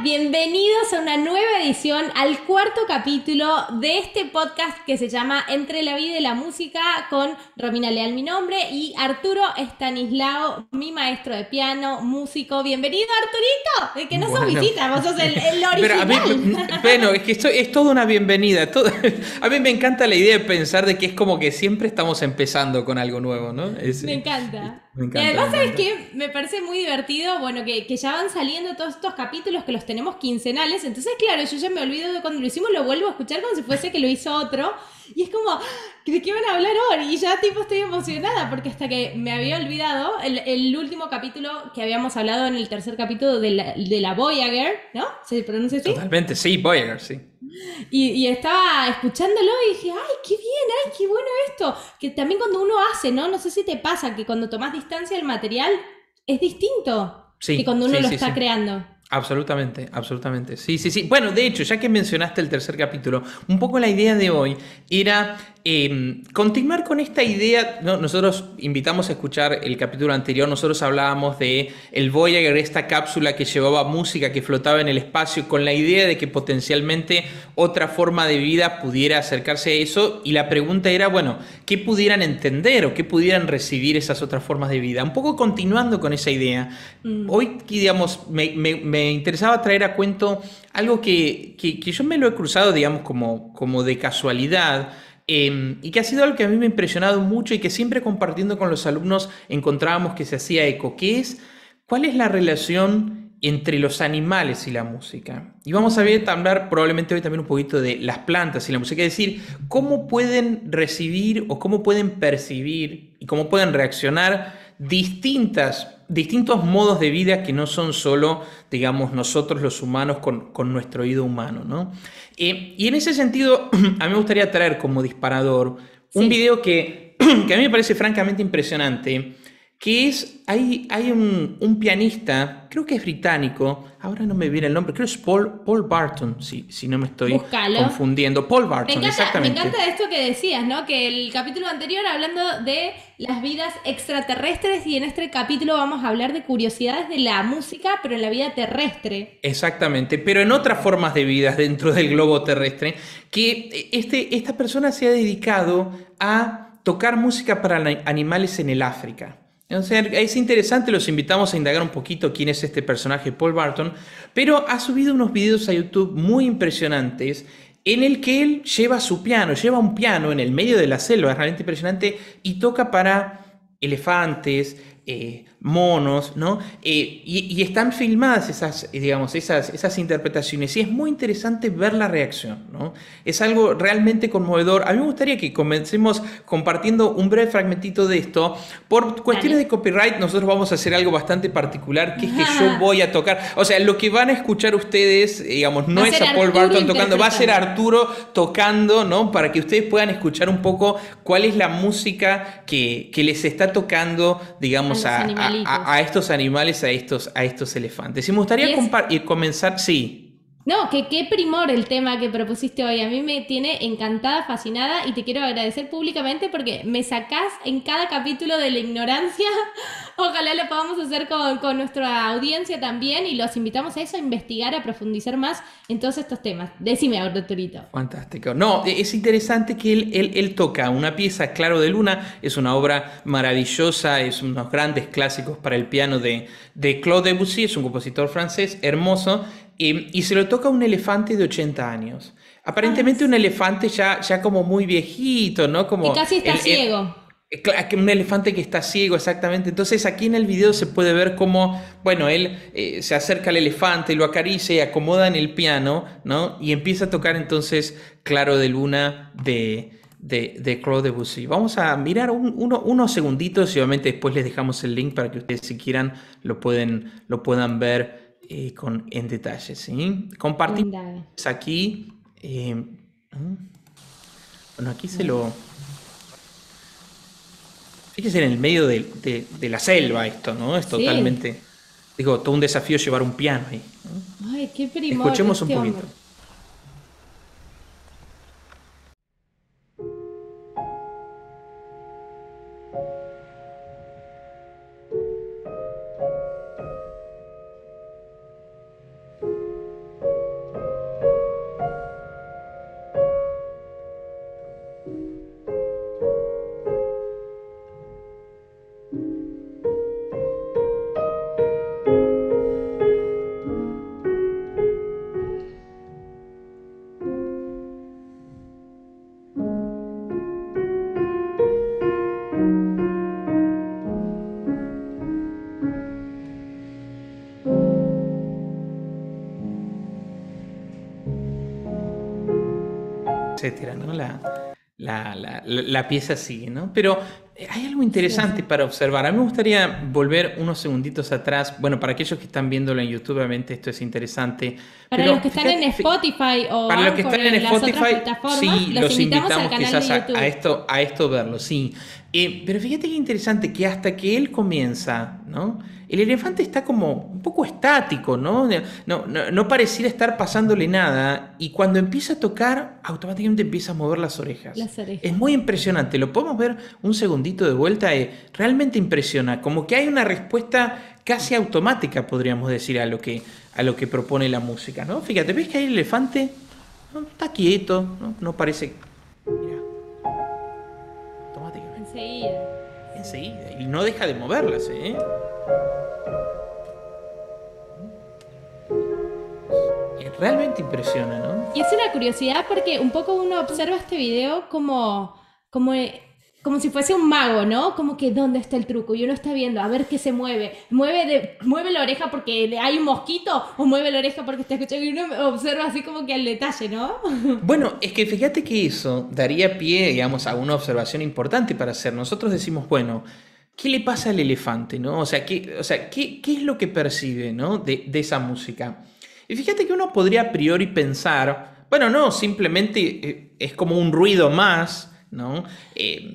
Bienvenidos a una nueva edición, al cuarto capítulo de este podcast que se llama Entre la vida y la música, con Romina Leal, mi nombre, y Arturo Estanislao, mi maestro de piano, músico. Bienvenido, Arturito, de que no sos Bueno, visita, vos sos el pero a mí, original. bueno, es que esto es toda una bienvenida. A mí me encanta la idea de pensar de que es como que siempre estamos empezando con algo nuevo, ¿no? Me encanta. Me Y encanta, me además, ¿sabes encanta. qué? Me parece muy divertido, bueno, que ya van saliendo todos estos capítulos que los tenemos quincenales. Entonces, claro, yo ya me olvido de cuando lo hicimos, lo vuelvo a escuchar como si fuese que lo hizo otro. Y es como, ¿de qué van a hablar hoy? Y ya tipo estoy emocionada porque hasta que me había olvidado el último capítulo que habíamos hablado en el tercer capítulo de la Voyager, ¿no? ¿Se pronuncia así? Totalmente, sí, Voyager, sí. Y estaba escuchándolo y dije, ay, qué bien, ay, qué bueno esto. Que también cuando uno hace, ¿no? No sé si te pasa que cuando tomas distancia del material es distinto que Sí, cuando uno sí, lo sí, está sí. creando. Absolutamente, absolutamente. Sí, sí, sí. Bueno, de hecho, ya que mencionaste el tercer capítulo, un poco la idea de hoy era continuar con esta idea. ¿No? Nosotros invitamos a escuchar el capítulo anterior, nosotros hablábamos de el Voyager, esta cápsula que llevaba música, que flotaba en el espacio, con la idea de que potencialmente otra forma de vida pudiera acercarse a eso. Y la pregunta era, bueno, ¿qué pudieran entender o qué pudieran recibir esas otras formas de vida? Un poco continuando con esa idea. Mm, Hoy, digamos, me interesaba traer a cuento algo que yo me lo he cruzado, digamos, como de casualidad, y que ha sido algo que a mí me ha impresionado mucho y que siempre compartiendo con los alumnos encontrábamos que se hacía eco, que es cuál es la relación entre los animales y la música. Y vamos a ver, mm. hablar probablemente hoy también un poquito de las plantas y la música, es decir, cómo pueden recibir o cómo pueden percibir y cómo pueden reaccionar distintos modos de vida que no son solo, digamos, nosotros los humanos con nuestro oído humano, ¿no? Y en ese sentido, a mí me gustaría traer como disparador un Sí. video que a mí me parece francamente impresionante, que es, hay un pianista, creo que es británico, ahora no me viene el nombre, creo que es Paul Barton, si no me estoy Búscalo. confundiendo. Paul Barton, Me exactamente. encanta esto que decías, ¿no? Que el capítulo anterior hablando de las vidas extraterrestres y en este capítulo vamos a hablar de curiosidades de la música, pero en la vida terrestre. Exactamente, pero en otras formas de vida dentro del globo terrestre, que esta persona se ha dedicado a tocar música para animales en el África. O sea, es interesante, los invitamos a indagar un poquito quién es este personaje, Paul Barton, pero ha subido unos videos a YouTube muy impresionantes en el que él lleva su piano, lleva un piano en el medio de la selva, es realmente impresionante, y toca para elefantes, monos, ¿no? Y están filmadas digamos, esas interpretaciones y es muy interesante ver la reacción, ¿no? Es algo realmente conmovedor. A mí me gustaría que comencemos compartiendo un breve fragmentito de esto. Por cuestiones de Dale. copyright, nosotros vamos a hacer algo bastante particular, que es que yo voy a tocar, o sea, lo que van a escuchar ustedes, digamos, Va no a es ser a Paul Arturo Barton tocando, va a ser interpretando. Arturo tocando, ¿no? Para que ustedes puedan escuchar un poco cuál es la música que les está tocando, A digamos, los a animalitos. estos animales, a estos elefantes. Y me Y gustaría es comenzar, sí. No, que qué primor el tema que propusiste hoy. A mí me tiene encantada, fascinada y te quiero agradecer públicamente porque me sacás en cada capítulo de la ignorancia. Ojalá lo podamos hacer con nuestra audiencia también y los invitamos a eso, a investigar, a profundizar más en todos estos temas. Decime, doctorito. Fantástico. No, es interesante que él toca una pieza, Claro de Luna, es una obra maravillosa, es unos grandes clásicos para el piano de Claude Debussy, es un compositor francés hermoso, y se lo toca a un elefante de 80 años. Ay, Aparentemente un sí. elefante ya como muy viejito, ¿no? Que Como casi está ciego. un elefante que está ciego, exactamente. Entonces aquí en el video se puede ver cómo, bueno, él se acerca al elefante, lo acaricia y acomoda en el piano, ¿no? Y empieza a tocar entonces Claro de Luna de Claude Debussy. Vamos a mirar unos segunditos y obviamente después les dejamos el link para que ustedes si quieran lo puedan ver en detalle, ¿sí? Compartimos Dale. aquí. Bueno, aquí se lo... Fíjese en el medio de la selva esto, ¿no? Es Sí. totalmente, digo, todo un desafío llevar un piano ahí, ¿no? Ay, qué primor Escuchemos un este poquito. hombre. etcétera, ¿no? La pieza sigue, ¿no? Pero hay algo interesante para observar. A mí me gustaría volver unos segunditos atrás. Bueno, para aquellos que están viéndolo en YouTube, obviamente esto es interesante. Para Pero los que están en Spotify o para los que están en las otras Spotify, plataformas, sí, los invitamos al canal quizás de YouTube. a esto verlo, sí. Pero fíjate qué interesante que hasta que él comienza, ¿no? El elefante está como un poco estático, ¿no? No pareciera estar pasándole nada. Y cuando empieza a tocar, automáticamente empieza a mover las orejas. Las orejas. Es muy impresionante. Lo podemos ver un segundito de vuelta. Realmente impresiona. Como que hay una respuesta casi automática, podríamos decir, a lo que propone la música, ¿no? Fíjate, ¿ves que ahí el elefante no está quieto? No parece... Mira, automáticamente. Enseguida. Y no deja de moverlas, ¿eh? Realmente impresiona, ¿no? Y es una curiosidad porque un poco uno observa este video como si fuese un mago, ¿no? Como que ¿dónde está el truco? Y uno está viendo, a ver qué se mueve. ¿Mueve la oreja porque hay un mosquito? ¿O mueve la oreja porque está escuchando? Y uno observa así como que al detalle, ¿no? Bueno, es que fíjate que eso daría pie, digamos, a una observación importante para hacer. Nosotros decimos, bueno, ¿qué le pasa al elefante, no? O sea, ¿qué es lo que percibe, no? De esa música. Y fíjate que uno podría a priori pensar, bueno, no, simplemente es como un ruido más, ¿no?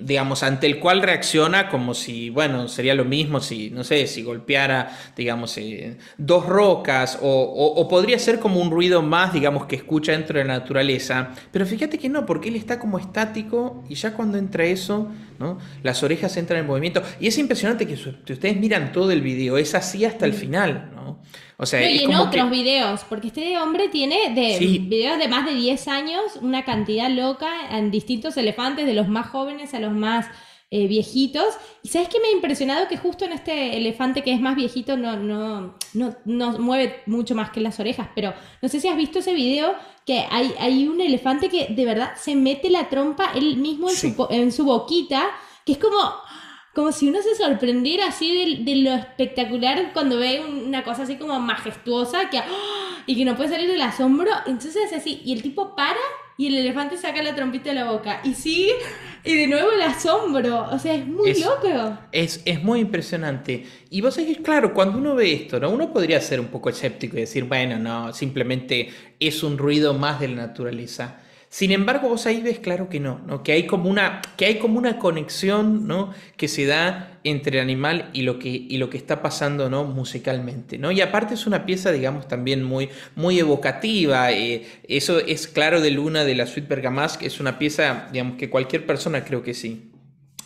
Digamos, ante el cual reacciona como si, bueno, sería lo mismo si, no sé, si golpeara, digamos, dos rocas, o podría ser como un ruido más, digamos, que escucha dentro de la naturaleza. Pero fíjate que no, porque él está como estático y ya cuando entra eso, ¿no? Las orejas entran en movimiento. Y es impresionante que si ustedes miran todo el video, es así hasta el final, ¿no? O sea, No, es y en como otros que... videos, porque este hombre tiene Sí, videos de más de 10 años, una cantidad loca en distintos elefantes, de los más jóvenes a los más viejitos. Y ¿sabes qué me ha impresionado? Que justo en este elefante que es más viejito no mueve mucho más que las orejas, pero no sé si has visto ese video que hay un elefante que de verdad se mete la trompa él mismo sí. en su boquita, que es como si uno se sorprendiera así de lo espectacular cuando ve una cosa así como majestuosa y que no puede salir del asombro. Entonces es así, y el tipo para y el elefante saca la trompita de la boca y sigue, y de nuevo el asombro. O sea, es muy loco. Es muy impresionante. Y vos sabés que, claro, cuando uno ve esto, ¿no? Uno podría ser un poco escéptico y decir, bueno, no, simplemente es un ruido más de la naturaleza. Sin embargo, vos ahí ves claro que no, ¿no? Que hay como una conexión, ¿no? Que se da entre el animal y lo que está pasando, ¿no? Musicalmente, ¿no? Y aparte es una pieza, digamos, también muy evocativa. Eso es Claro de Luna de la Suite Bergamasque, es una pieza, digamos, que cualquier persona creo que sí,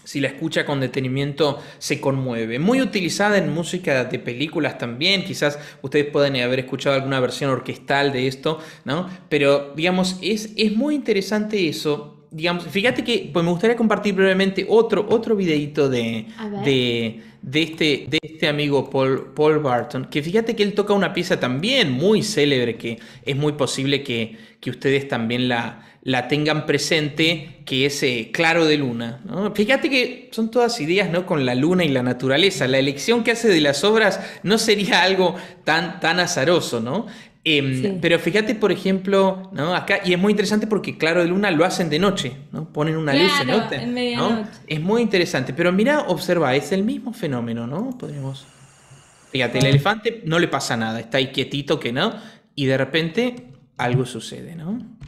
si la escucha con detenimiento, se conmueve. Muy utilizada en música de películas también. Quizás ustedes pueden haber escuchado alguna versión orquestal de esto, ¿no? Pero, digamos, es muy interesante eso. Digamos, fíjate que pues me gustaría compartir brevemente otro videito A ver. de este amigo Paul Barton, que fíjate que él toca una pieza también muy célebre, que es muy posible que ustedes también la tengan presente, que es Claro de Luna, ¿no? Fíjate que son todas ideas, ¿no? Con la luna y la naturaleza. La elección que hace de las obras no sería algo tan azaroso, ¿no? Sí. Pero fíjate, por ejemplo, ¿no? Acá, y es muy interesante porque Claro de Luna lo hacen de noche, ¿no? Ponen una luz en Claro, otra, en ¿no? medianoche. Es muy interesante. Pero mira, observa, es el mismo fenómeno, ¿no? Podríamos... Fíjate, el elefante no le pasa nada, está ahí quietito que no, y de repente algo sucede, ¿no?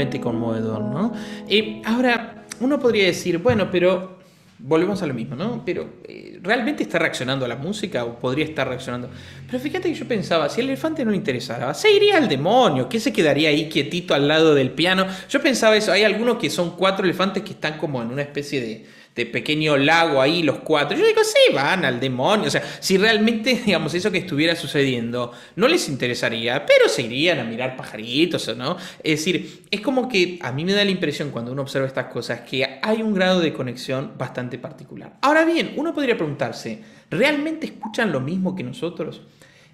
realmente conmovedor, ¿no? Ahora, uno podría decir, bueno, pero volvemos a lo mismo, ¿no? Pero ¿realmente está reaccionando a la música o podría estar reaccionando? Pero fíjate que yo pensaba, si al elefante no le interesara, se iría al demonio, ¿qué se quedaría ahí quietito al lado del piano? Yo pensaba eso, hay algunos que son 4 elefantes que están como en una especie de pequeño lago ahí, los 4. Yo digo, sí, van al demonio. O sea, si realmente, digamos, eso que estuviera sucediendo no les interesaría, pero se irían a mirar pajaritos, ¿no? Es decir, es como que a mí me da la impresión cuando uno observa estas cosas que hay un grado de conexión bastante particular. Ahora bien, uno podría preguntarse, ¿realmente escuchan lo mismo que nosotros?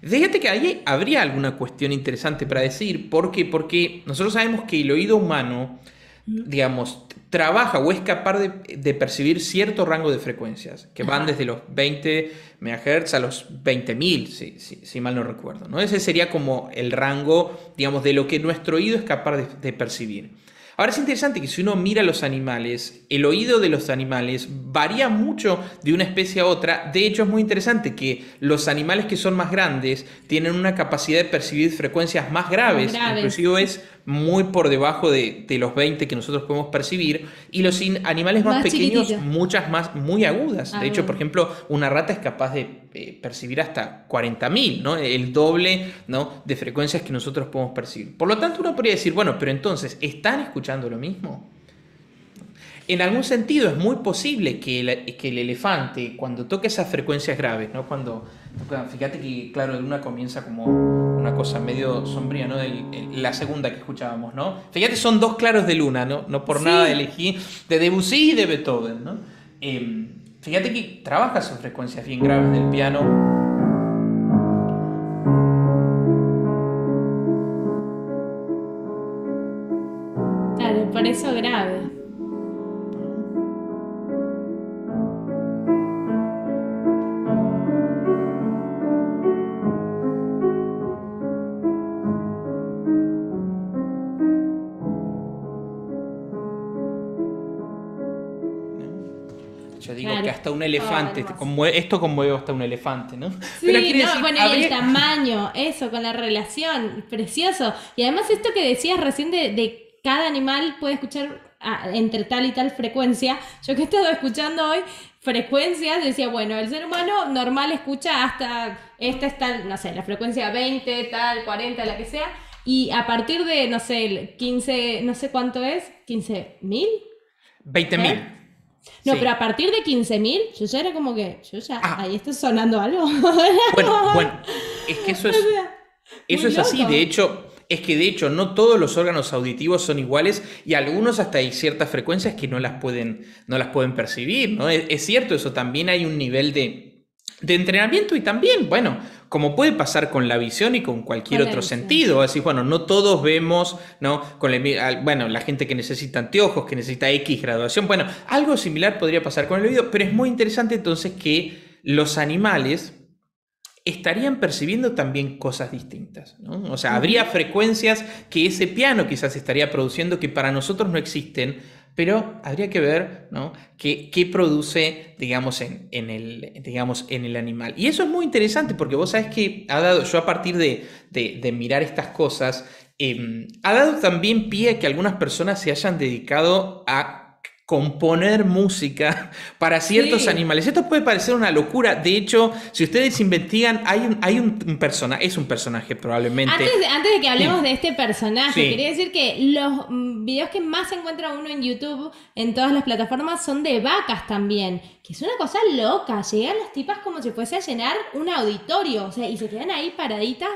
Fíjate que ahí habría alguna cuestión interesante para decir. ¿Por qué? Porque nosotros sabemos que el oído humano, digamos, trabaja o es capaz de percibir cierto rango de frecuencias que van desde los 20 MHz a los 20.000, si mal no recuerdo, ¿no? Ese sería como el rango, digamos, de lo que nuestro oído es capaz de percibir. Ahora es interesante que si uno mira los animales, el oído de los animales varía mucho de una especie a otra. De hecho, es muy interesante que los animales que son más grandes tienen una capacidad de percibir frecuencias más graves. Inclusive es muy por debajo de los 20 que nosotros podemos percibir, y los animales más pequeños muchas más, muy agudas. De hecho, por ejemplo, una rata es capaz de percibir hasta 40.000, ¿no? El doble, ¿no?, de frecuencias que nosotros podemos percibir. Por lo tanto, uno podría decir, bueno, pero entonces, ¿están escuchando lo mismo? En algún sentido es muy posible que el elefante, cuando toque esas frecuencias graves, ¿no? Fíjate que, claro, una comienza como una cosa medio sombría, ¿no? La segunda que escuchábamos, ¿no? Fíjate, son 2 claros de luna, ¿no? No por nada elegí de Debussy y de Beethoven, ¿no? Fíjate que trabaja sus frecuencias bien graves del piano. Claro, por eso grave. Yo digo que hasta un elefante, esto conmueve hasta un elefante, ¿no? Sí, pero decir, bueno, y el tamaño, eso, con la relación, precioso. Y además esto que decías recién de cada animal puede escuchar entre tal y tal frecuencia. Yo que he estado escuchando hoy frecuencias, decía, bueno, el ser humano normal escucha hasta, esta es tal, no sé, la frecuencia 20, tal, 40, la que sea, y a partir de, no sé, el 15, no sé cuánto es, 15.000. 20.000. No, sí. Pero a partir de 15.000, yo ya era como que, ahí está sonando algo. Bueno, es que eso es así. De hecho, no todos los órganos auditivos son iguales, y algunos hasta hay ciertas frecuencias que no las pueden percibir, ¿no? Es cierto eso, también hay un nivel de entrenamiento, y también, bueno, como puede pasar con la visión y con cualquier otro sentido. Así, bueno, no todos vemos, ¿no? Bueno, la gente que necesita anteojos, que necesita X graduación, bueno, algo similar podría pasar con el oído, pero es muy interesante entonces que los animales estarían percibiendo también cosas distintas, ¿no? O sea, habría frecuencias que ese piano quizás estaría produciendo que para nosotros no existen, pero habría que ver, ¿no?, qué produce, digamos, en el animal. Y eso es muy interesante porque vos sabés que yo a partir de mirar estas cosas, ha dado también pie a que algunas personas se hayan dedicado a componer música para ciertos animales. Esto puede parecer una locura. De hecho, si ustedes investigan, hay un personaje, es un personaje probablemente. Antes de que hablemos de este personaje, quería decir que los videos que más se encuentra uno en YouTube, en todas las plataformas, son de vacas también, que es una cosa loca. Llegan las tipas como si fuese a llenar un auditorio, o sea, y se quedan ahí paraditas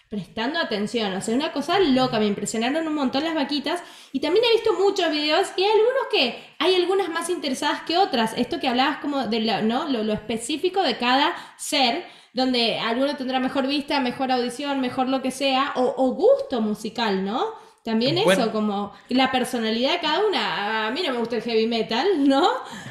prestando atención, o sea, una cosa loca. Me impresionaron un montón las vaquitas, y también he visto muchos videos, y hay algunas más interesadas que otras. Esto que hablabas como de lo específico de cada ser, donde alguno tendrá mejor vista, mejor audición, mejor lo que sea, o gusto musical, ¿no? También eso, como la personalidad de cada una. A mí no me gusta el heavy metal, ¿no?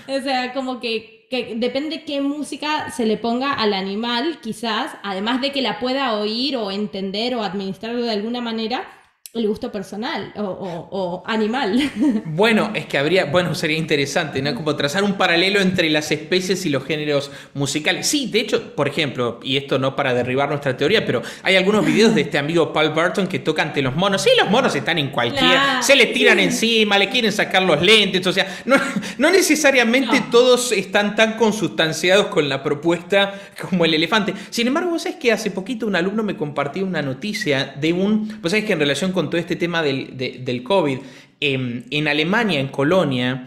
O sea, como que depende qué música se le ponga al animal, quizás, además de que la pueda oír o entender o administrar de alguna manera, el gusto personal o animal. Bueno, es que habría, bueno, sería interesante, ¿no? Como trazar un paralelo entre las especies y los géneros musicales. Sí, de hecho, por ejemplo, y esto no para derribar nuestra teoría, pero hay algunos videos de este amigo Paul Burton que toca ante los monos. Sí, los monos están en cualquier, Claro, se le tiran sí. encima, le quieren sacar los lentes, o sea, no, no necesariamente No. todos están tan consustanciados con la propuesta como el elefante. Sin embargo, vos sabés que hace poquito un alumno me compartió una noticia de un, vos sabés que en relación con todo este tema del COVID, en Alemania, en Colonia,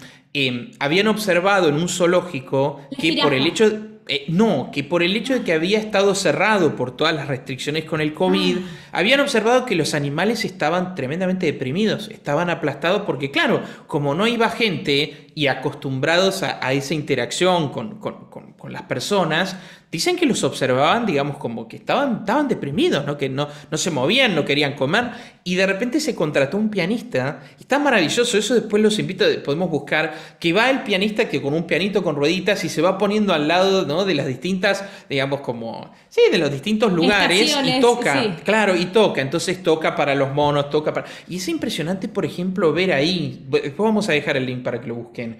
habían observado en un zoológico La que por el jirafa. hecho, no, que por el hecho de que había estado cerrado por todas las restricciones con el COVID, Ah, habían observado que los animales estaban tremendamente deprimidos, estaban aplastados porque, claro, como no iba gente y acostumbrados a esa interacción con las personas, dicen que los observaban, digamos, como que estaban deprimidos, ¿no? Que no se movían, no querían comer, y de repente se contrató un pianista, y está maravilloso, eso después los invito, podemos buscar, que va el pianista que con un pianito con rueditas y se va poniendo al lado, ¿no? De las distintas, digamos, como, sí, de los distintos lugares, y estaciones, toca, sí. claro, y toca, entonces toca para los monos, toca para... Y es impresionante, por ejemplo, ver ahí, después vamos a dejar el link para que lo busquen,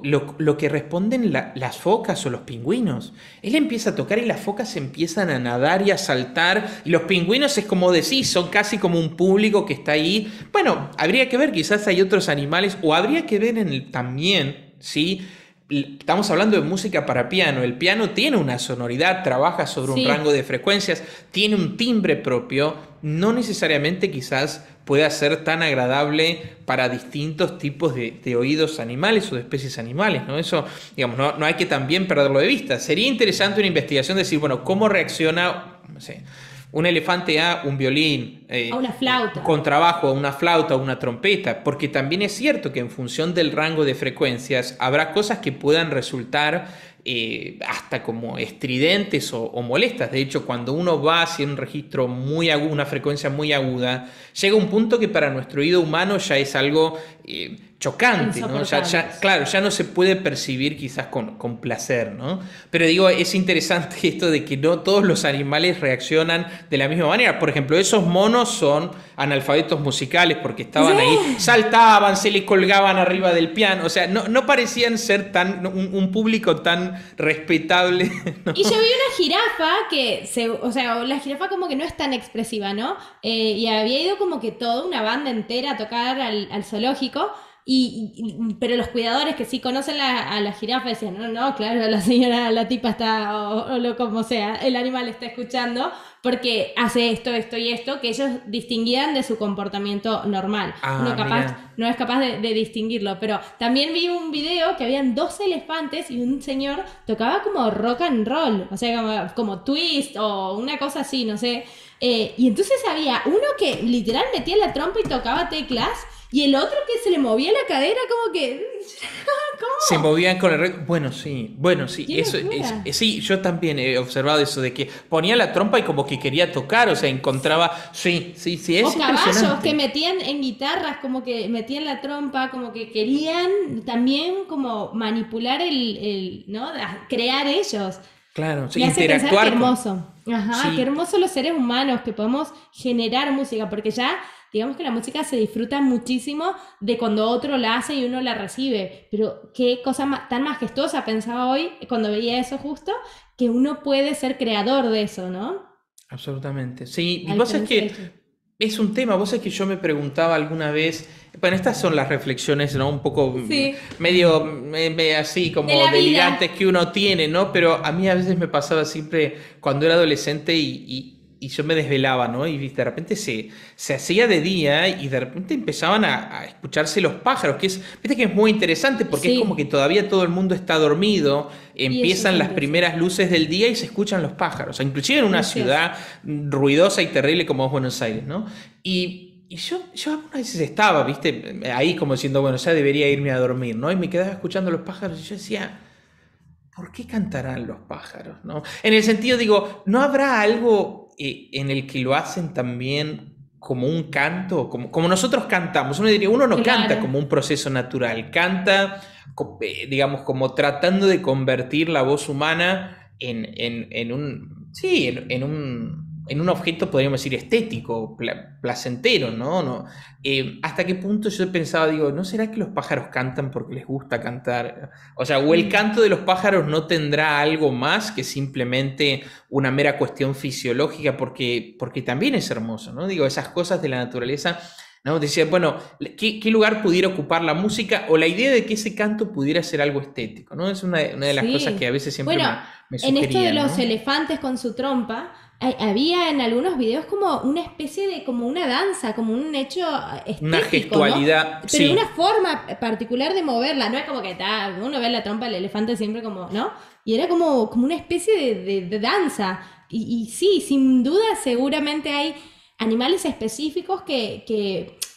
lo que responden las focas o los pingüinos. Él empieza a tocar y las focas empiezan a nadar y a saltar. Y los pingüinos es como decís, son casi como un público que está ahí. Bueno, habría que ver, quizás hay otros animales, o habría que ver también, ¿sí? Estamos hablando de música para piano. El piano tiene una sonoridad, trabaja sobre un rango Sí. de frecuencias, tiene un timbre propio. No necesariamente quizás pueda ser tan agradable para distintos tipos de oídos animales o de especies animales, ¿no? Eso, digamos, no hay que también perderlo de vista. Sería interesante una investigación de decir, bueno, ¿cómo reacciona, no sé, un elefante a un violín, A una un flauta. contrabajo, a una flauta, a una trompeta? Porque también es cierto que en función del rango de frecuencias habrá cosas que puedan resultar hasta como estridentes o molestas. De hecho, cuando uno va hacia un registro muy agudo, una frecuencia muy aguda, llega un punto que para nuestro oído humano ya es algo chocante, ¿no? Insoportables. Claro, ya no se puede percibir quizás con placer, ¿no? Pero digo, es interesante esto de que no todos los animales reaccionan de la misma manera. Por ejemplo, esos monos son analfabetos musicales porque estaban ahí, Sí. saltaban, se les colgaban arriba del piano, o sea, no parecían ser un público tan respetable, ¿no? Y yo vi una jirafa o sea, la jirafa como que no es tan expresiva, ¿no? Y había ido como que toda una banda entera a tocar al zoológico, pero los cuidadores que sí conocen a la jirafa decían, no, claro, la señora, la tipa está, o lo como sea, el animal está escuchando, porque hace esto y esto, que ellos distinguían de su comportamiento normal. Ah, Uno mira. capaz no es capaz de distinguirlo, pero también vi un video que habían dos elefantes y un señor tocaba como rock and roll, o sea, como twist o una cosa así, no sé. Y entonces había uno que literal metía la trompa y tocaba teclas y el otro que se le movía la cadera como que... Se ¿Cómo? movían con el ritmo. Bueno, sí, ¡Qué eso locura! sí, yo también he observado eso de que ponía la trompa y como que quería tocar, o sea, encontraba. Sí, O es caballos que impresionante. metían en guitarras, como que metían la trompa, como que querían también como manipular ¿no? Crear ellos. Claro, sí, Me hace pensar qué interactuar con. hermoso. Ajá, qué Sí, hermoso los seres humanos que podemos generar música, porque ya, digamos que la música se disfruta muchísimo de cuando otro la hace y uno la recibe. Pero qué cosa tan majestuosa pensaba hoy cuando veía eso justo, que uno puede ser creador de eso, ¿no? absolutamente. Sí, y A vos es diferencia de que ellos. es un tema, vos es que yo me preguntaba alguna vez. Bueno, estas son las reflexiones, ¿no? Un poco Sí, medio así de como la delirantes vida. que uno tiene, ¿no? Pero a mí a veces me pasaba siempre cuando era adolescente y yo me desvelaba, ¿no? Y de repente se hacía de día y de repente empezaban a escucharse los pájaros, viste que es muy interesante porque es como que Sí, todavía todo el mundo está dormido, y eso es empiezan las impresionante. primeras luces del día y se escuchan los pájaros, inclusive en una Precioso. ciudad ruidosa y terrible como es Buenos Aires, ¿no? Y yo algunas veces estaba, viste, ahí como diciendo, bueno, ya debería irme a dormir, ¿no? Y me quedaba escuchando los pájaros y yo decía, ¿por qué cantarán los pájaros? ¿No? En el sentido, digo, ¿no habrá algo en el que lo hacen también como un canto? Como nosotros cantamos. Uno diría, uno no canta Claro. como un proceso natural, canta, digamos, como tratando de convertir la voz humana en un, sí, en un en un objeto, podríamos decir, estético, placentero, ¿no? No, ¿hasta qué punto yo pensaba, digo, ¿no será que los pájaros cantan porque les gusta cantar? O sea, o el Mm. canto de los pájaros no tendrá algo más que simplemente una mera cuestión fisiológica, porque también es hermoso, ¿no? Digo, esas cosas de la naturaleza, ¿no? Decía, bueno, ¿qué lugar pudiera ocupar la música o la idea de que ese canto pudiera ser algo estético, ¿no? Es una de las cosas que a Sí. veces siempre Bueno, me en esto de sugerían, los ¿no? elefantes con su trompa, había en algunos videos como una especie de, como una danza, como un hecho Una estético, ¿no? gestualidad, Pero una sí, forma particular de moverla, no es como que uno ve la trompa del elefante siempre como, ¿no? Y era como una especie de danza. Y sí, sin duda seguramente hay animales específicos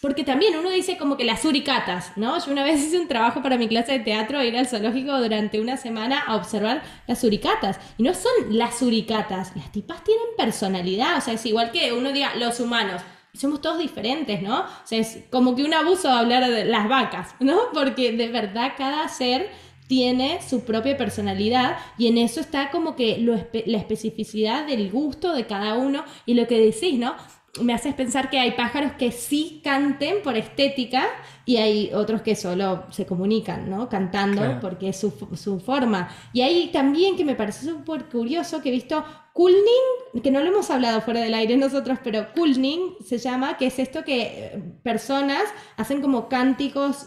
porque también uno dice como que las suricatas, ¿no? Yo una vez hice un trabajo para mi clase de teatro, ir al zoológico durante una semana a observar las suricatas. Y no son las suricatas, las tipas tienen personalidad, o sea, es igual que uno diga los humanos. Somos todos diferentes, ¿no? O sea, es como que un abuso hablar de las vacas, ¿no? Porque de verdad cada ser tiene su propia personalidad y en eso está como que la especificidad del gusto de cada uno y lo que decís, ¿no? Me haces pensar que hay pájaros que sí canten por estética y hay otros que solo se comunican, ¿no? Cantando claro. porque es su forma. Y hay también que me parece súper curioso que he visto Kulning, que no lo hemos hablado fuera del aire nosotros, pero Kulning se llama, que es esto que personas hacen como cánticos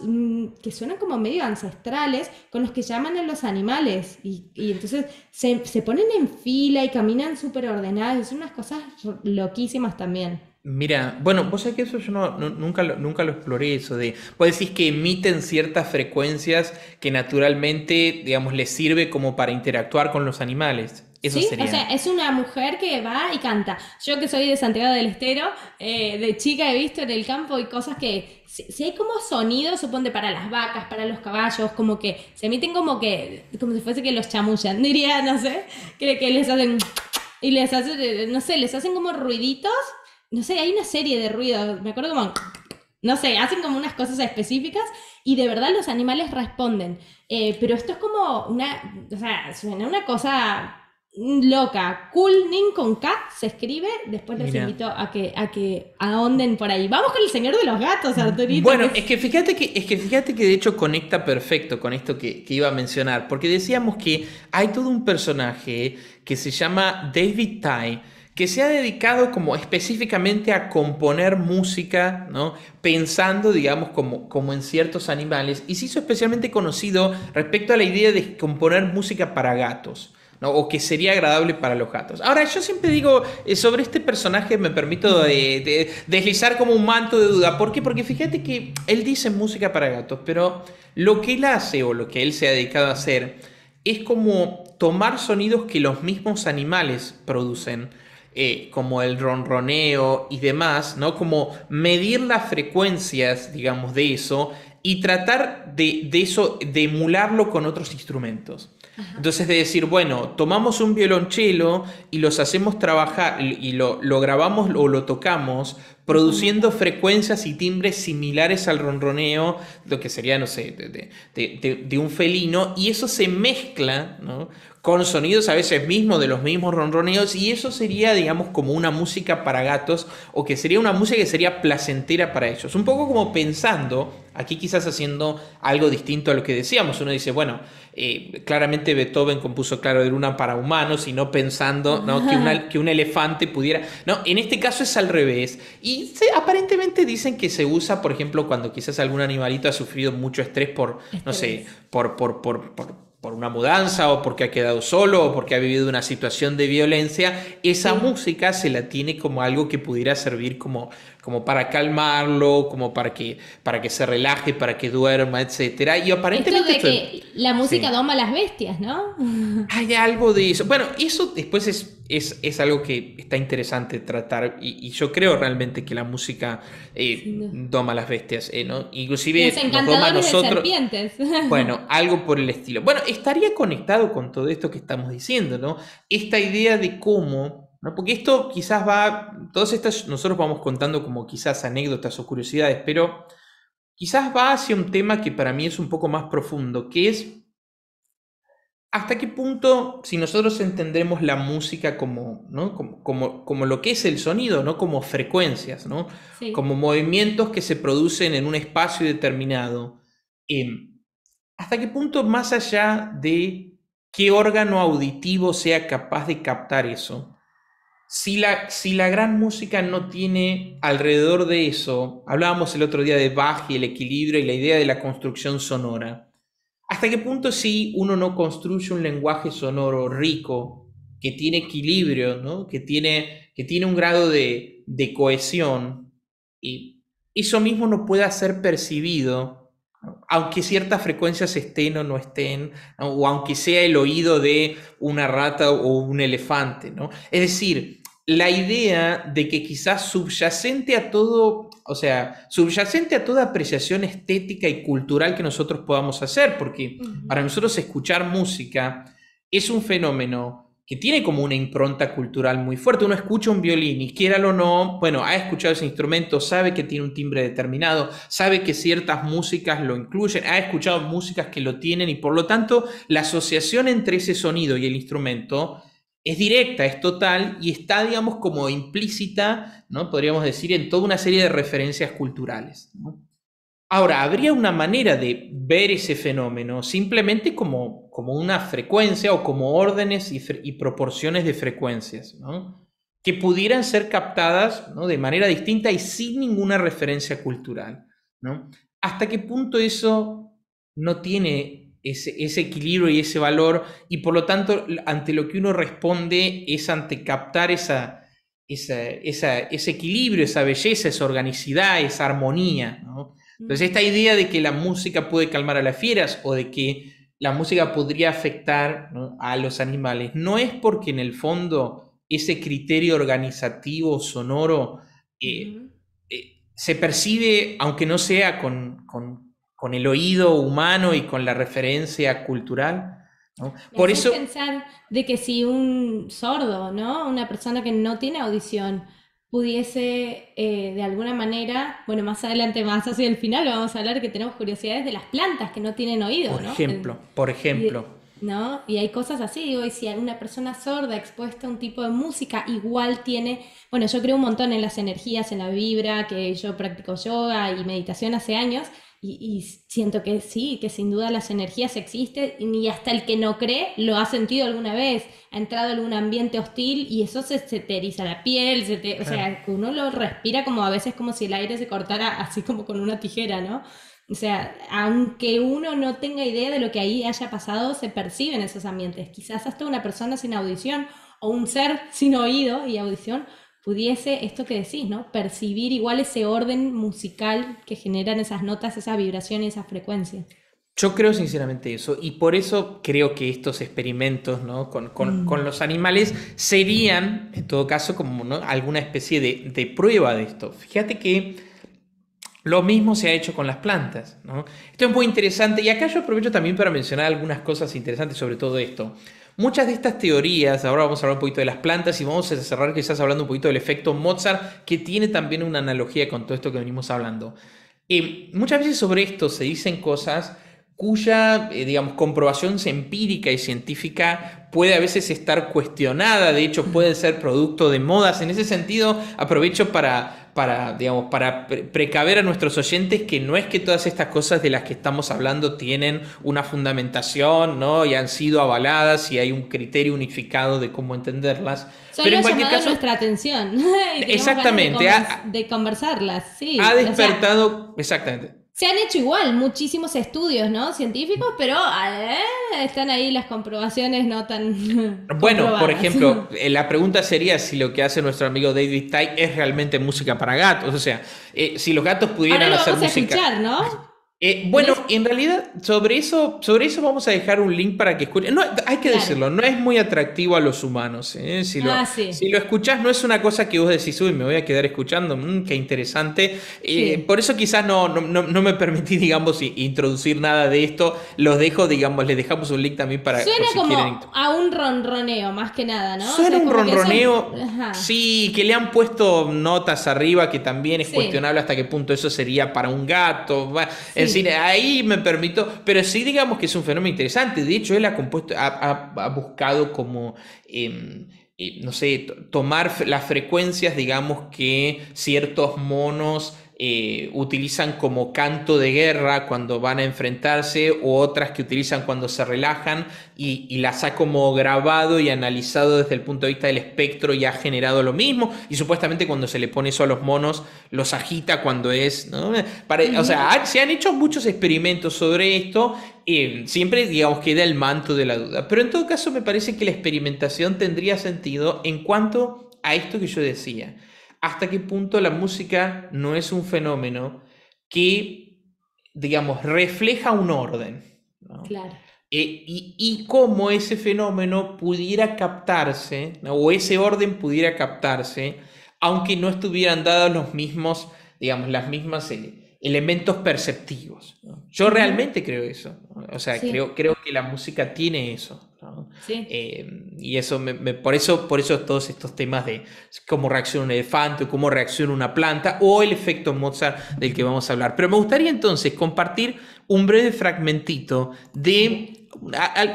que suenan como medio ancestrales con los que llaman a los animales y entonces se ponen en fila y caminan súper ordenados, son unas cosas loquísimas también. Mira, bueno, vos sabés que eso yo nunca lo exploré, eso de, vos decís que emiten ciertas frecuencias que naturalmente, digamos, les sirve como para interactuar con los animales. Eso Sí, o sea, sería. es una mujer que va y canta. Yo que soy de Santiago del Estero, de chica he visto en el campo y cosas que, si hay como sonidos, suponte para las vacas, para los caballos, como que se emiten como si fuese que los chamullan, diría, no sé, que les hacen, y les hacen, no sé, les hacen como ruiditos, no sé, hay una serie de ruidos, me acuerdo como, no sé, hacen como unas cosas específicas y de verdad los animales responden. Pero esto es como o sea, suena una cosa loca. Kulning con K se escribe. Después los Mira. invito a que ahonden por ahí. Vamos con el Señor de los Gatos, Arturito, que Bueno, es... es que fíjate que de hecho conecta perfecto con esto que iba a mencionar, porque decíamos que hay todo un personaje que se llama David Tye, que se ha dedicado como específicamente a componer música, ¿no? Pensando, digamos, como en ciertos animales, y se hizo especialmente conocido respecto a la idea de componer música para gatos, ¿no? O que sería agradable para los gatos. Ahora, yo siempre digo, sobre este personaje me permito deslizar como un manto de duda. ¿Por qué? Porque fíjate que él dice música para gatos, pero lo que él hace o lo que él se ha dedicado a hacer es como tomar sonidos que los mismos animales producen, como el ronroneo y demás, ¿no? Como medir las frecuencias, digamos, de eso y tratar de eso, de emularlo con otros instrumentos. Ajá. Entonces de decir, bueno, tomamos un violonchelo y los hacemos trabajar y lo grabamos o lo tocamos Y como produciendo tal. frecuencias y timbres similares al ronroneo, lo que sería, no sé, de un felino, y eso se mezcla, ¿no? Con sonidos a veces mismos de los mismos ronroneos, y eso sería, digamos, como una música para gatos, o que sería una música que sería placentera para ellos. Un poco como pensando, aquí quizás haciendo algo distinto a lo que decíamos. Uno dice, bueno, claramente Beethoven compuso Claro de Luna para humanos y no pensando, ¿no? Que un elefante pudiera... No, en este caso es al revés. Y aparentemente dicen que se usa, por ejemplo, cuando quizás algún animalito ha sufrido mucho estrés por, no sé, Estrés. por una mudanza o porque ha quedado solo o porque ha vivido una situación de violencia, esa Sí. música se la tiene como algo que pudiera servir como para calmarlo, como para que se relaje, para que duerma, etcétera. Y Esto aparentemente de esto es... que la música Sí. doma a las bestias, ¿no? Hay algo de eso. Bueno, eso después es algo que está interesante tratar y yo creo realmente que la música Sin duda. doma a las bestias, ¿no? Los Inclusive nos doma a encantadores de nosotros. serpientes. Bueno, algo por el estilo. Bueno, estaría conectado con todo esto que estamos diciendo, ¿no? Esta idea de cómo, ¿no? Porque esto quizás todas estas, nosotros vamos contando como quizás anécdotas o curiosidades, pero quizás va hacia un tema que para mí es un poco más profundo, que es ¿Hasta qué punto, si nosotros entendemos la música como, ¿no? como lo que es el sonido, ¿no? Como frecuencias, ¿no? Sí. Como movimientos que se producen en un espacio determinado, ¿hasta qué punto, más allá de qué órgano auditivo sea capaz de captar eso, si la gran música no tiene alrededor de eso, hablábamos el otro día de Bach y el equilibrio y la idea de la construcción sonora, ¿hasta qué punto si uno no construye un lenguaje sonoro rico, que tiene equilibrio, ¿no? Que tiene un grado de cohesión, y eso mismo no pueda ser percibido, ¿no? Aunque ciertas frecuencias estén o no estén, ¿no? O aunque sea el oído de una rata o un elefante, ¿no? Es decir, la idea de que quizás subyacente a todo, o sea, subyacente a toda apreciación estética y cultural que nosotros podamos hacer, porque para nosotros escuchar música es un fenómeno que tiene como una impronta cultural muy fuerte. Uno escucha un violín y quiéralo o no, bueno, ha escuchado ese instrumento, sabe que tiene un timbre determinado, sabe que ciertas músicas lo incluyen, ha escuchado músicas que lo tienen y por lo tanto la asociación entre ese sonido y el instrumento es directa, es total y está, digamos, como implícita, ¿no? Podríamos decir, en toda una serie de referencias culturales, ¿no? Ahora, habría una manera de ver ese fenómeno simplemente como una frecuencia o como órdenes y proporciones de frecuencias, ¿no? Que pudieran ser captadas, ¿no? De manera distinta y sin ninguna referencia cultural, ¿no? ¿Hasta qué punto eso no tiene ese equilibrio y ese valor y por lo tanto ante lo que uno responde es ante captar ese equilibrio, esa belleza, esa organicidad, esa armonía, ¿no? Entonces esta idea de que la música puede calmar a las fieras o de que la música podría afectar, ¿no? A los animales, no es porque en el fondo ese criterio organizativo sonoro se percibe, aunque no sea con el oído humano y con la referencia cultural, ¿no? Me Por haces eso, pensar de que si un sordo, ¿no? Una persona que no tiene audición pudiese de alguna manera, bueno, más adelante, más hacia el final, vamos a hablar que tenemos curiosidades de las plantas que no tienen oído, ¿no? por Y, ejemplo, ¿no? Y hay cosas así, digo, y si alguna persona sorda expuesta a un tipo de música, igual tiene, bueno, yo creo un montón en las energías, en la vibra, que yo practico yoga y meditación hace años, y siento que sí, que sin duda las energías existen, y hasta el que no cree lo ha sentido alguna vez, ha entrado en algún ambiente hostil y eso se te eriza la piel, o sea, que uno lo respira como a veces como si el aire se cortara así como con una tijera, ¿no? O sea, aunque uno no tenga idea de lo que ahí haya pasado, se percibe en esos ambientes. Quizás hasta una persona sin audición o un ser sin oído y audición pudiese, esto que decís, ¿no? Percibir igual ese orden musical que generan esas notas, esa vibración y esa frecuencia. yo creo sinceramente eso, y por eso creo que estos experimentos, ¿no? Con los animales serían, en todo caso, como, ¿no? Alguna especie de prueba de esto. Fíjate que lo mismo se ha hecho con las plantas, ¿no? Esto es muy interesante y acá yo aprovecho también para mencionar algunas cosas interesantes sobre todo esto. Muchas de estas teorías, ahora vamos a hablar un poquito de las plantas y vamos a cerrar quizás hablando un poquito del efecto Mozart, que tiene también una analogía con todo esto que venimos hablando. Muchas veces sobre esto se dicen cosas cuya, digamos, comprobación empírica y científica puede a veces estar cuestionada, de hecho puede ser producto de modas. En ese sentido, aprovecho digamos, para precaver a nuestros oyentes que no es que todas estas cosas de las que estamos hablando tienen una fundamentación, ¿no? Y han sido avaladas y hay un criterio unificado de cómo entenderlas. Solo Pero ha en cualquier llamado caso, nuestra atención y tenemos exactamente, ganas de conversarlas, sí. ha O sea, despertado, exactamente. se han hecho igual muchísimos estudios, ¿no? Científicos, pero están ahí las comprobaciones no tan Bueno, por comprobadas. ejemplo, la pregunta sería si lo que hace nuestro amigo David Tye es realmente música para gatos. O sea, si los gatos Ahora pudieran lo hacer vamos a música. escuchar, ¿no? Bueno, ¿Tenés? en realidad sobre eso vamos a dejar un link para que escuchen. No, hay que Claro. decirlo, no es muy atractivo a los humanos, ¿eh? Ah, sí. Si lo escuchás, no es una cosa que vos decís, uy, me voy a quedar escuchando, qué interesante. Sí. Por eso quizás no me permití, digamos, introducir nada de esto. Los dejo, digamos, les dejamos un link también para Suena por si como quieren. a un ronroneo, más que nada, ¿no? O Suena sea, un como que eso... ronroneo, Ajá. sí, que le han puesto notas arriba, que también es Sí, cuestionable hasta qué punto eso sería para un gato. Bueno, en decir, ahí me permito, pero sí digamos que es un fenómeno interesante. De hecho, él ha compuesto, ha buscado como, no sé, tomar las frecuencias, digamos, que ciertos monos utilizan como canto de guerra cuando van a enfrentarse, o otras que utilizan cuando se relajan, y las ha como grabado y analizado desde el punto de vista del espectro, y ha generado lo mismo, y supuestamente cuando se le pone eso a los monos los agita cuando es, ¿no? O sea, se han hecho muchos experimentos sobre esto, siempre digamos queda el manto de la duda, pero en todo caso me parece que la experimentación tendría sentido en cuanto a esto que yo decía. ¿Hasta qué punto la música no es un fenómeno que, digamos, refleja un orden, ¿no? Claro. Y cómo ese fenómeno pudiera captarse, ¿no? O ese orden pudiera captarse, aunque no estuvieran dados los mismos, digamos, las mismas elementos perceptivos, ¿no? Yo realmente creo eso, ¿no? O sea, Sí. creo que la música tiene eso, ¿no? Sí. Y eso por eso todos estos temas de cómo reacciona un elefante o cómo reacciona una planta, o el efecto Mozart del que vamos a hablar. Pero me gustaría entonces compartir un breve fragmentito de,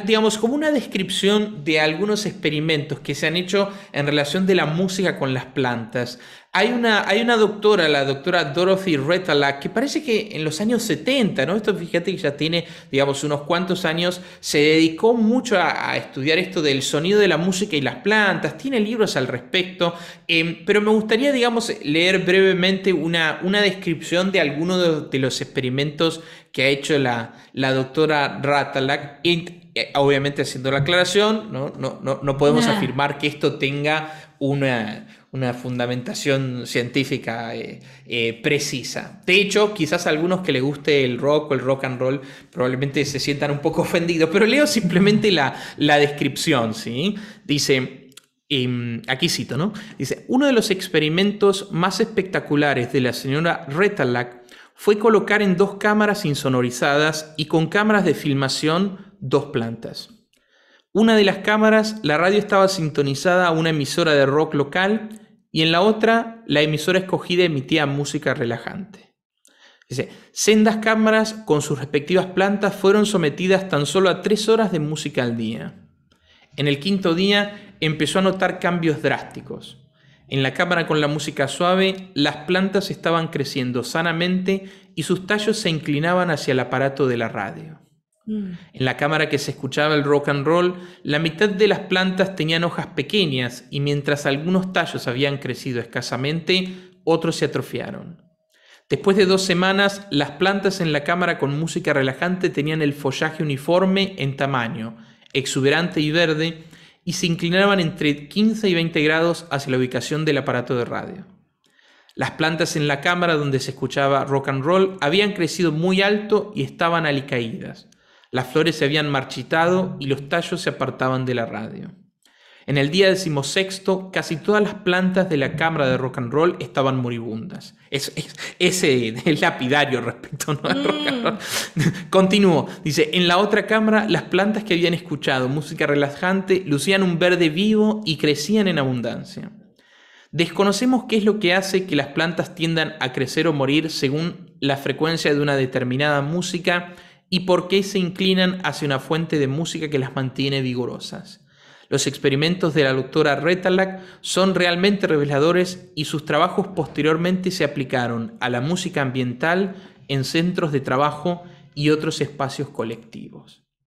digamos, como una descripción de algunos experimentos que se han hecho en relación de la música con las plantas. Hay una doctora, la doctora Dorothy Retalak, que parece que en los años 70, ¿no? Esto fíjate que ya tiene, digamos, unos cuantos años, se dedicó mucho a estudiar esto del sonido de la música y las plantas, tiene libros al respecto, pero me gustaría, digamos, leer brevemente una descripción de algunos de los experimentos que ha hecho la doctora Retalak, obviamente haciendo la aclaración, no podemos afirmar que esto tenga una fundamentación científica precisa. De hecho, quizás a algunos que les guste el rock o el rock and roll probablemente se sientan un poco ofendidos, pero leo simplemente la descripción, ¿sí? Dice, aquí cito, ¿no? Dice, uno de los experimentos más espectaculares de la señora Retalak fue colocar en 2 cámaras insonorizadas y con cámaras de filmación 2 plantas. Una de las cámaras, la radio estaba sintonizada a una emisora de rock local, y en la otra, la emisora escogida emitía música relajante. Dice, sendas cámaras con sus respectivas plantas fueron sometidas tan solo a 3 horas de música al día. En el 5.º día empezó a notar cambios drásticos. En la cámara con la música suave, las plantas estaban creciendo sanamente y sus tallos se inclinaban hacia el aparato de la radio. En la cámara que se escuchaba el rock and roll, la mitad de las plantas tenían hojas pequeñas, y mientras algunos tallos habían crecido escasamente, otros se atrofiaron. Después de 2 semanas, las plantas en la cámara con música relajante tenían el follaje uniforme en tamaño, exuberante y verde, y se inclinaban entre 15 y 20 grados hacia la ubicación del aparato de radio. Las plantas en la cámara donde se escuchaba rock and roll habían crecido muy alto y estaban alicaídas. Las flores se habían marchitado y los tallos se apartaban de la radio. En el día 16º, casi todas las plantas de la cámara de rock and roll estaban moribundas. Ese es lapidario respecto, ¿no?, al rock and roll. Continuó, dice, en la otra cámara, las plantas que habían escuchado música relajante lucían un verde vivo y crecían en abundancia. Desconocemos qué es lo que hace que las plantas tiendan a crecer o morir según la frecuencia de una determinada música, y por qué se inclinan hacia una fuente de música que las mantiene vigorosas. Los experimentos de la doctora Retalak son realmente reveladores, y sus trabajos posteriormente se aplicaron a la música ambiental en centros de trabajo y otros espacios colectivos.